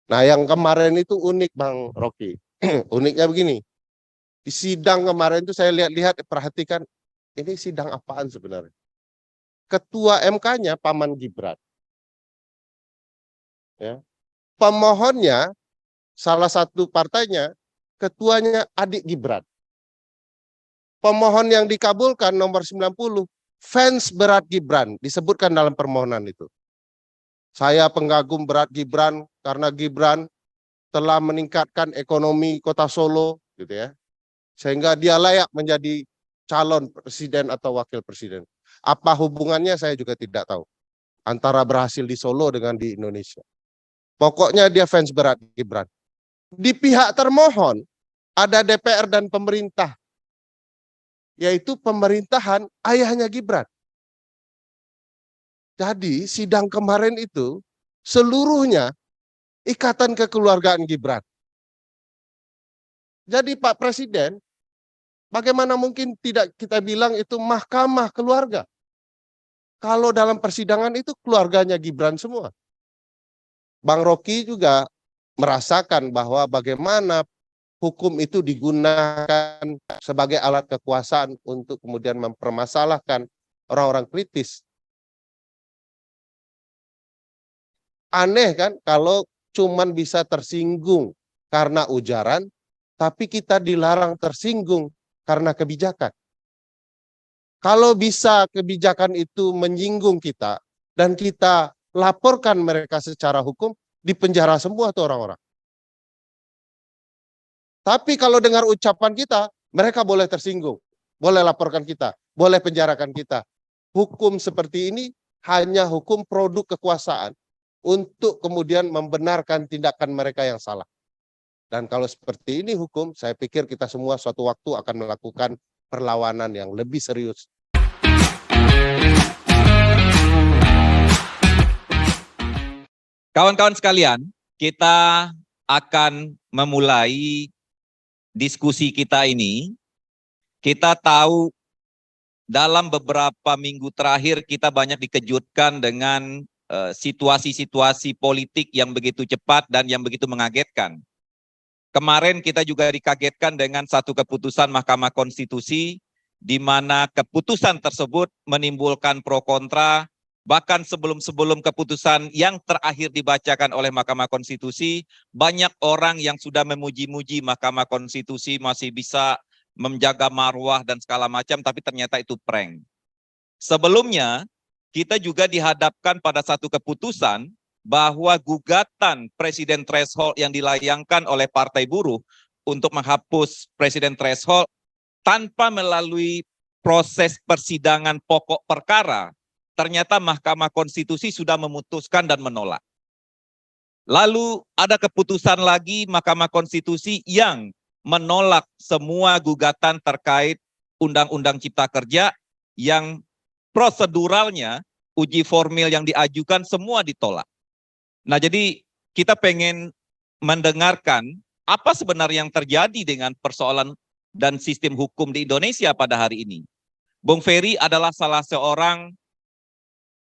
Nah, yang kemarin itu unik, Bang Rocky. Uniknya begini, di sidang kemarin itu saya lihat-lihat, perhatikan, ini sidang apaan sebenarnya? Ketua MK-nya Paman Gibran, ya. Pemohonnya salah satu partainya, ketuanya adik Gibran. Pemohon yang dikabulkan nomor 90, fans berat Gibran, disebutkan dalam permohonan itu. Saya pengagum berat Gibran karena Gibran telah meningkatkan ekonomi kota Solo, gitu ya, sehingga dia layak menjadi calon presiden atau wakil presiden. Apa hubungannya saya juga tidak tahu, antara berhasil di Solo dengan di Indonesia. Pokoknya dia fans berat Gibran. Di pihak termohon ada DPR dan pemerintah, yaitu pemerintahan ayahnya Gibran. Jadi sidang kemarin itu seluruhnya ikatan kekeluargaan Gibran. Jadi Pak Presiden, bagaimana mungkin tidak kita bilang itu mahkamah keluarga? Kalau dalam persidangan itu keluarganya Gibran semua. Bang Rocky juga merasakan bahwa bagaimana hukum itu digunakan sebagai alat kekuasaan untuk kemudian mempermasalahkan orang-orang kritis. Aneh kan kalau cuman bisa tersinggung karena ujaran, tapi kita dilarang tersinggung karena kebijakan. Kalau bisa kebijakan itu menyinggung kita dan kita laporkan mereka secara hukum, dipenjara semua tuh orang-orang. Tapi kalau dengar ucapan kita, mereka boleh tersinggung, boleh laporkan kita, boleh penjarakan kita. Hukum seperti ini hanya hukum produk kekuasaan untuk kemudian membenarkan tindakan mereka yang salah. Dan kalau seperti ini hukum, saya pikir kita semua suatu waktu akan melakukan perlawanan yang lebih serius. Kawan-kawan sekalian, kita akan memulai diskusi kita ini. Kita tahu dalam beberapa minggu terakhir kita banyak dikejutkan dengan situasi-situasi politik yang begitu cepat dan yang begitu mengagetkan. Kemarin kita juga dikagetkan dengan satu keputusan Mahkamah Konstitusi di mana keputusan tersebut menimbulkan pro kontra. Bahkan sebelum keputusan yang terakhir dibacakan oleh Mahkamah Konstitusi, banyak orang yang sudah memuji-muji Mahkamah Konstitusi masih bisa menjaga marwah dan segala macam, tapi ternyata itu prank. Sebelumnya, kita juga dihadapkan pada satu keputusan bahwa gugatan presiden threshold yang dilayangkan oleh Partai Buruh untuk menghapus presiden threshold tanpa melalui proses persidangan pokok perkara, ternyata Mahkamah Konstitusi sudah memutuskan dan menolak. Lalu ada keputusan lagi Mahkamah Konstitusi yang menolak semua gugatan terkait Undang-Undang Cipta Kerja yang proseduralnya uji formil yang diajukan semua ditolak. Nah, jadi kita pengen mendengarkan apa sebenarnya yang terjadi dengan persoalan dan sistem hukum di Indonesia pada hari ini. Bung Ferry adalah salah seorang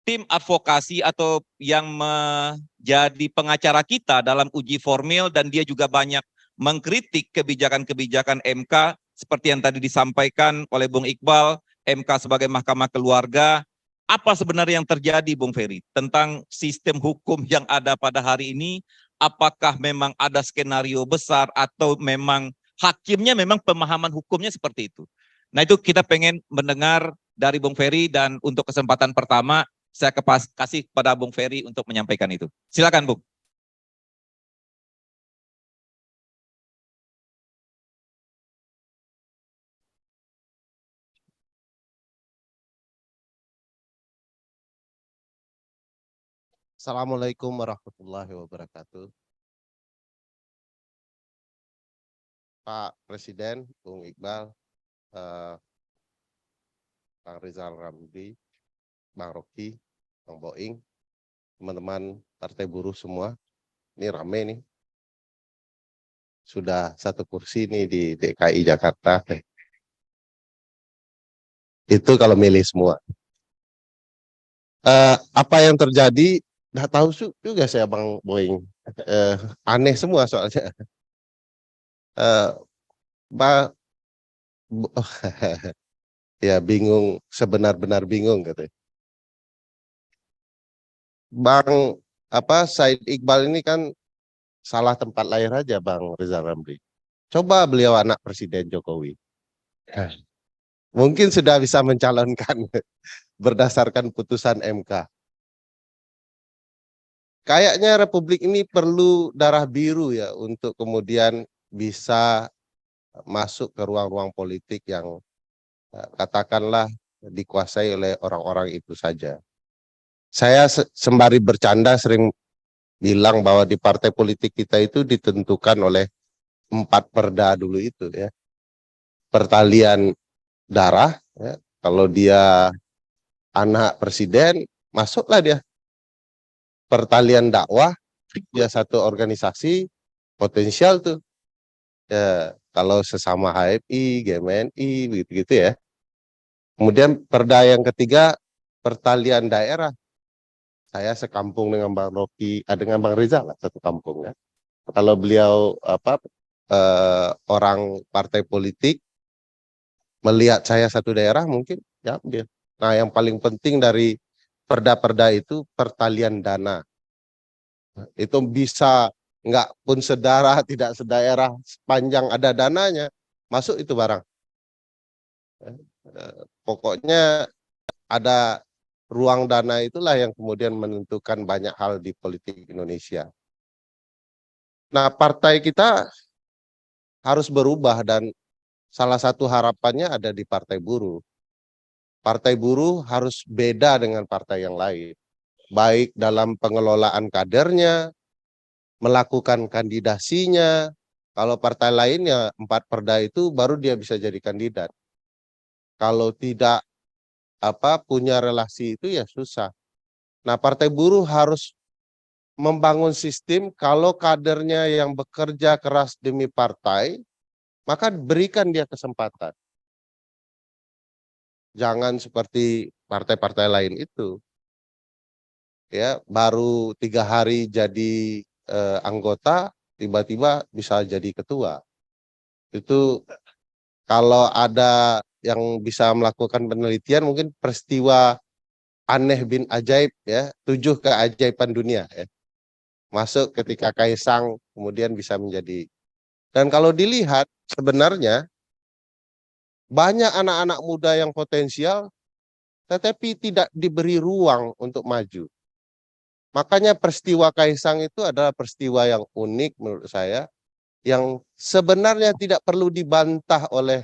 tim advokasi atau yang menjadi pengacara kita dalam uji formil, dan dia juga banyak mengkritik kebijakan-kebijakan MK seperti yang tadi disampaikan oleh Bung Iqbal, MK sebagai mahkamah keluarga. Apa sebenarnya yang terjadi, Bung Ferry, tentang sistem hukum yang ada pada hari ini? Apakah memang ada skenario besar atau memang hakimnya memang pemahaman hukumnya seperti itu? Nah, itu kita pengen mendengar dari Bung Ferry, dan untuk kesempatan pertama saya kasih kepada Bung Ferry untuk menyampaikan itu. Silakan, Bung. Assalamualaikum warahmatullahi wabarakatuh. Pak Presiden, Bung Iqbal, Bang Rizal Ramli, Bang Rocky, Bang Boing, teman-teman Partai Buruh semua. Ini rame nih. Sudah satu kursi nih di DKI Jakarta. Itu kalau milih semua. Apa yang terjadi, nggak tahu juga saya, Bang Boing. Aneh semua soalnya. Eh, ba- ya bingung, sebenar-benar bingung gitu. Bang Said Iqbal ini kan salah tempat lahir aja Bang Rizal Ramli. Coba beliau anak Presiden Jokowi. Hah. Mungkin sudah bisa mencalonkan berdasarkan putusan MK. Kayaknya Republik ini perlu darah biru ya untuk kemudian bisa masuk ke ruang-ruang politik yang katakanlah dikuasai oleh orang-orang itu saja. Saya sembari bercanda sering bilang bahwa di partai politik kita itu ditentukan oleh 4 perda dulu itu ya. Pertalian darah, ya. Kalau dia anak presiden, masuklah dia. Pertalian dakwah, dia satu organisasi, potensial tuh. Ya, kalau sesama HMI, GMNI, begitu-gitu ya. Kemudian perda yang ketiga, pertalian daerah. Saya sekampung dengan Bang Rocky, dengan Bang Rizal lah, satu kampung ya. Kalau beliau orang partai politik melihat saya satu daerah mungkin ya dia. Nah, yang paling penting dari perda-perda itu pertalian dana. Itu bisa nggak pun sedarah, tidak sedaerah, sepanjang ada dananya, masuk itu barang. Pokoknya ada ruang dana itulah yang kemudian menentukan banyak hal di politik Indonesia. Nah, partai kita harus berubah dan salah satu harapannya ada di Partai Buruh. Partai Buruh harus beda dengan partai yang lain, baik dalam pengelolaan kadernya, melakukan kandidasinya. Kalau partai lain ya 4 perda itu baru dia bisa jadi kandidat. Kalau tidak punya relasi itu ya susah. Nah, Partai Buruh harus membangun sistem kalau kadernya yang bekerja keras demi partai, maka berikan dia kesempatan. Jangan seperti partai-partai lain itu. Ya, baru 3 hari jadi anggota, tiba-tiba bisa jadi ketua. Itu kalau ada yang bisa melakukan penelitian, mungkin peristiwa aneh bin ajaib ya, 7 keajaiban dunia ya. Masuk ketika Kaisang kemudian bisa menjadi. Dan kalau dilihat sebenarnya banyak anak-anak muda yang potensial tetapi tidak diberi ruang untuk maju. Makanya peristiwa Kaisang itu adalah peristiwa yang unik menurut saya, yang sebenarnya tidak perlu dibantah oleh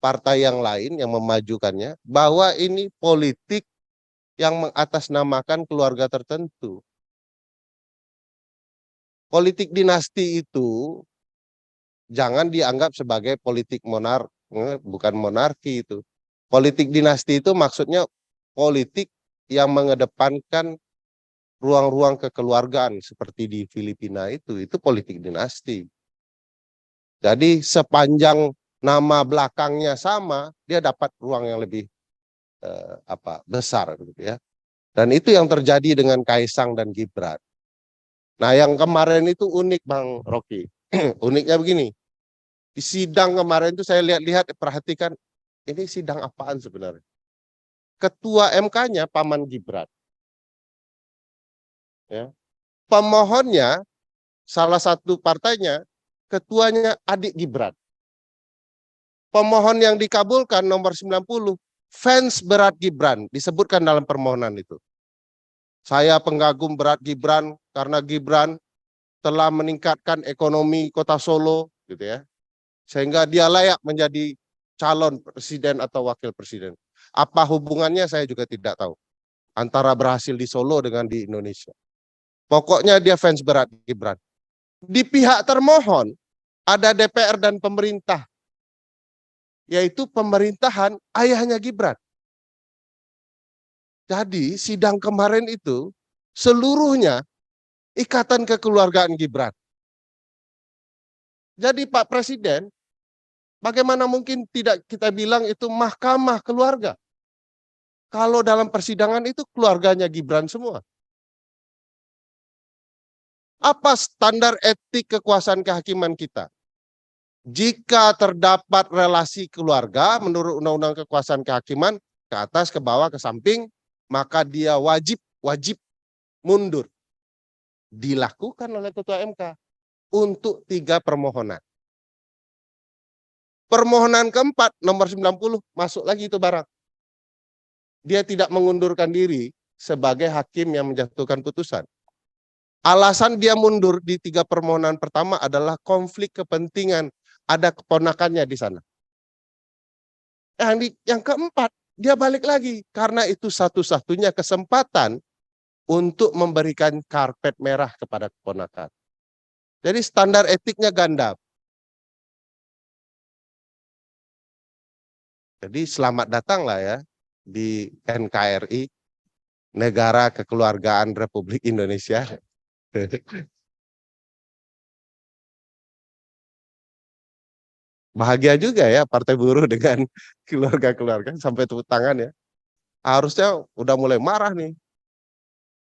partai yang lain yang memajukannya, bahwa ini politik yang mengatasnamakan keluarga tertentu. Politik dinasti itu jangan dianggap sebagai politik bukan monarki itu. Politik dinasti itu maksudnya politik yang mengedepankan ruang-ruang kekeluargaan seperti di Filipina itu politik dinasti. Jadi sepanjang nama belakangnya sama, dia dapat ruang yang lebih besar gitu ya. Dan itu yang terjadi dengan Kaisang dan Gibran. Nah, yang kemarin itu unik Bang Rocky. Uniknya begini. Di sidang kemarin itu saya lihat-lihat, perhatikan, ini sidang apaan sebenarnya? Ketua MK-nya Paman Gibran. Ya. Pemohonnya, salah satu partainya, ketuanya adik Gibran. Pemohon yang dikabulkan nomor 90, fans berat Gibran, disebutkan dalam permohonan itu. Saya pengagum berat Gibran karena Gibran telah meningkatkan ekonomi kota Solo, gitu ya, sehingga dia layak menjadi calon presiden atau wakil presiden. Apa hubungannya saya juga tidak tahu antara berhasil di Solo dengan di Indonesia. Pokoknya dia fans berat Gibran. Di pihak termohon ada DPR dan pemerintah, yaitu pemerintahan ayahnya Gibran. Jadi sidang kemarin itu seluruhnya ikatan kekeluargaan Gibran. Jadi Pak Presiden, bagaimana mungkin tidak kita bilang itu mahkamah keluarga? Kalau dalam persidangan itu keluarganya Gibran semua. Apa standar etik kekuasaan kehakiman kita? Jika terdapat relasi keluarga menurut Undang-Undang Kekuasaan Kehakiman ke atas, ke bawah, ke samping, maka dia wajib mundur. Dilakukan oleh Ketua MK untuk 3 permohonan. Permohonan keempat nomor 90 masuk lagi itu barang. Dia tidak mengundurkan diri sebagai hakim yang menjatuhkan putusan. Alasan dia mundur di 3 permohonan pertama adalah konflik kepentingan. Ada keponakannya di sana. Yang keempat, dia balik lagi. Karena itu satu-satunya kesempatan untuk memberikan karpet merah kepada keponakan. Jadi standar etiknya ganda. Jadi selamat datang lah ya di NKRI, Negara Kekeluargaan Republik Indonesia. Bahagia juga ya Partai Buruh dengan keluarga-keluarga, sampai tepuk tangan ya. Harusnya udah mulai marah nih.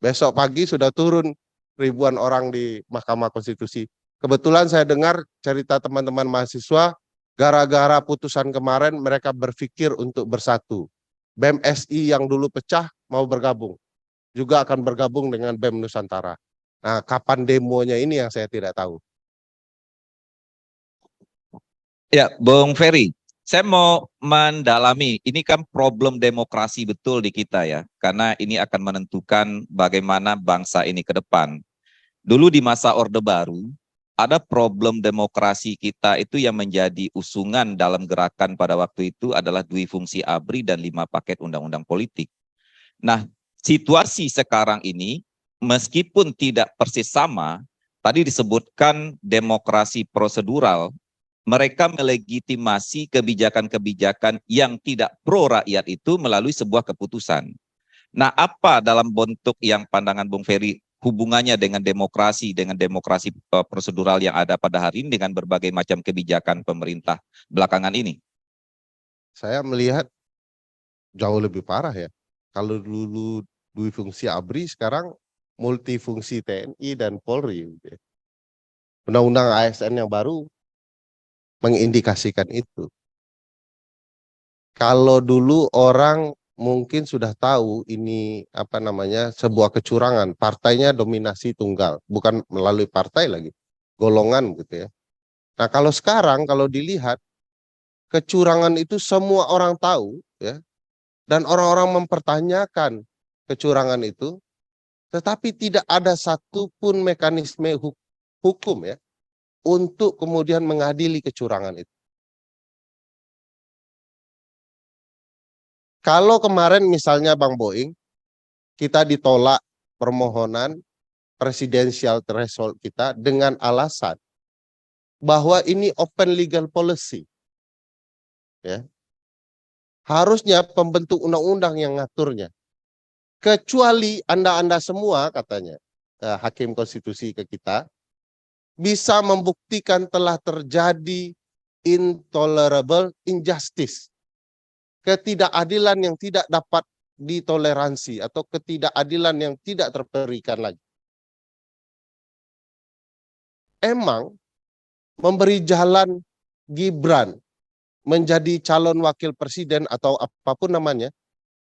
Besok pagi sudah turun ribuan orang di Mahkamah Konstitusi. Kebetulan saya dengar cerita teman-teman mahasiswa, gara-gara putusan kemarin mereka berpikir untuk bersatu. BEM SI yang dulu pecah mau bergabung. Juga akan bergabung dengan BEM Nusantara. Nah, kapan demonya ini yang saya tidak tahu. Ya, Bung Ferry, saya mau mendalami, ini kan problem demokrasi betul di kita ya, karena ini akan menentukan bagaimana bangsa ini ke depan. Dulu di masa Orde Baru, ada problem demokrasi kita itu yang menjadi usungan dalam gerakan pada waktu itu adalah dui fungsi ABRI dan 5 paket undang-undang politik. Nah, situasi sekarang ini, meskipun tidak persis sama, tadi disebutkan demokrasi prosedural, mereka melegitimasi kebijakan-kebijakan yang tidak pro rakyat itu melalui sebuah keputusan. Nah, apa dalam bentuk yang pandangan Bung Ferry hubungannya dengan demokrasi prosedural yang ada pada hari ini dengan berbagai macam kebijakan pemerintah belakangan ini? Saya melihat jauh lebih parah ya. Kalau dulu dui fungsi ABRI, sekarang multifungsi TNI dan Polri. Undang-undang ASN yang baru mengindikasikan itu. Kalau dulu orang mungkin sudah tahu ini apa namanya sebuah kecurangan, partainya dominasi tunggal, bukan melalui partai lagi, golongan gitu ya. Nah, kalau sekarang kalau dilihat kecurangan itu semua orang tahu ya, dan orang-orang mempertanyakan kecurangan itu, tetapi tidak ada satupun mekanisme hukum ya untuk kemudian mengadili kecurangan itu. Kalau kemarin misalnya Bang Boeing, kita ditolak permohonan presidensial threshold kita dengan alasan bahwa ini open legal policy. Ya. Harusnya pembentuk undang-undang yang ngaturnya. Kecuali Anda semua katanya, Hakim Konstitusi ke kita, bisa membuktikan telah terjadi intolerable injustice. Ketidakadilan yang tidak dapat ditoleransi atau ketidakadilan yang tidak terperikan lagi. Emang memberi jalan Gibran menjadi calon wakil presiden atau apapun namanya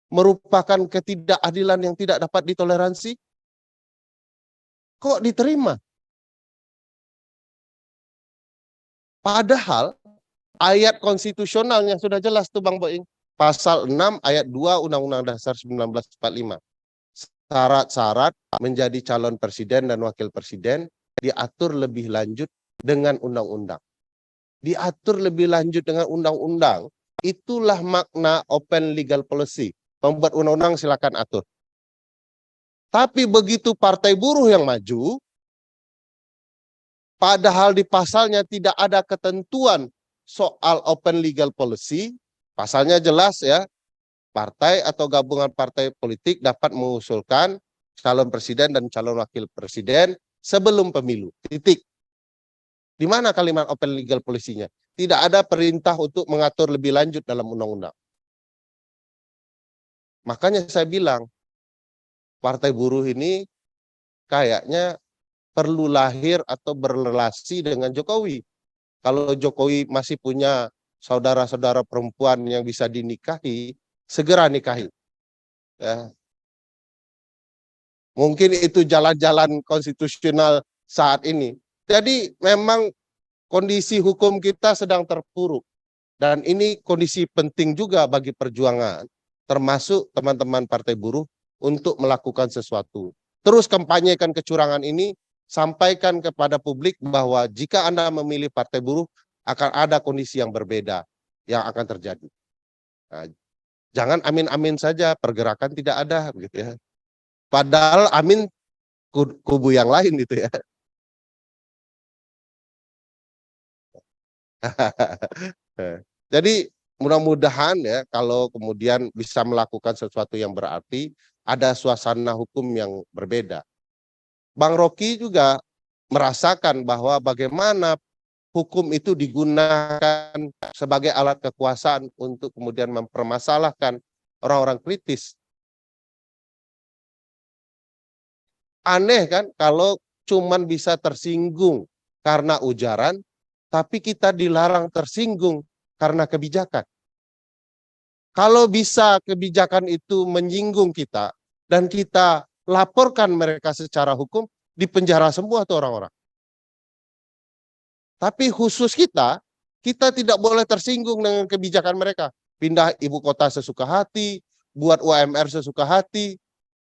merupakan ketidakadilan yang tidak dapat ditoleransi? Kok diterima? Padahal ayat konstitusionalnya sudah jelas tuh Bang Boeing. Pasal 6 ayat 2 Undang-Undang Dasar 1945. Syarat-syarat menjadi calon presiden dan wakil presiden diatur lebih lanjut dengan undang-undang. Diatur lebih lanjut dengan undang-undang. Itulah makna open legal policy. Pembuat undang-undang silakan atur. Tapi begitu Partai Buruh yang maju, padahal di pasalnya tidak ada ketentuan soal open legal policy, pasalnya jelas ya, partai atau gabungan partai politik dapat mengusulkan calon presiden dan calon wakil presiden sebelum pemilu. Titik. Di mana kalimat open legal policy-nya? Tidak ada perintah untuk mengatur lebih lanjut dalam undang-undang. Makanya saya bilang, Partai Buruh ini kayaknya perlu lahir atau berrelasi dengan Jokowi. Kalau Jokowi masih punya saudara-saudara perempuan yang bisa dinikahi, segera nikahi. Ya. Mungkin itu jalan-jalan konstitusional saat ini. Jadi memang kondisi hukum kita sedang terpuruk. Dan ini kondisi penting juga bagi perjuangan, termasuk teman-teman Partai Buruh, untuk melakukan sesuatu. Terus kampanyekan kecurangan ini, sampaikan kepada publik bahwa jika Anda memilih Partai Buruh, akan ada kondisi yang berbeda yang akan terjadi. Nah, jangan amin-amin saja, pergerakan tidak ada, gitu ya. Padahal amin kubu yang lain, gitu ya. Jadi mudah-mudahan ya kalau kemudian bisa melakukan sesuatu yang berarti, ada suasana hukum yang berbeda. Bang Rocky juga merasakan bahwa bagaimana hukum itu digunakan sebagai alat kekuasaan untuk kemudian mempermasalahkan orang-orang kritis. Aneh kan kalau cuman bisa tersinggung karena ujaran, tapi kita dilarang tersinggung karena kebijakan. Kalau bisa kebijakan itu menyinggung kita dan kita laporkan mereka secara hukum, dipenjara semua tuh orang-orang. Tapi khusus kita tidak boleh tersinggung dengan kebijakan mereka. Pindah ibu kota sesuka hati, buat UMR sesuka hati,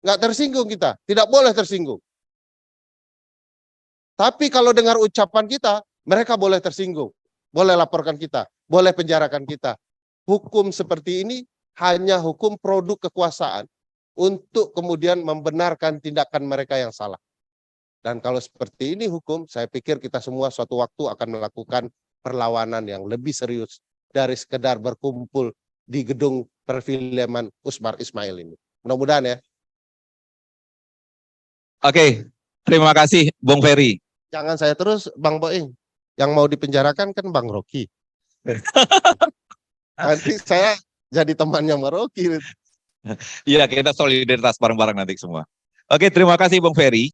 nggak tersinggung kita, tidak boleh tersinggung. Tapi kalau dengar ucapan kita, mereka boleh tersinggung, boleh laporkan kita, boleh penjarakan kita. Hukum seperti ini hanya hukum produk kekuasaan untuk kemudian membenarkan tindakan mereka yang salah. Dan kalau seperti ini hukum, saya pikir kita semua suatu waktu akan melakukan perlawanan yang lebih serius dari sekedar berkumpul di gedung perfilman Usmar Ismail ini. Mudah-mudahan ya. Oke, terima kasih Bung Ferry. Jangan saya terus, Bang Boing. Yang mau dipenjarakan kan Bang Rocky. Nanti saya jadi temannya Bang Rocky. Iya, kita solidaritas bareng-bareng nanti semua. Oke, terima kasih Bung Ferry.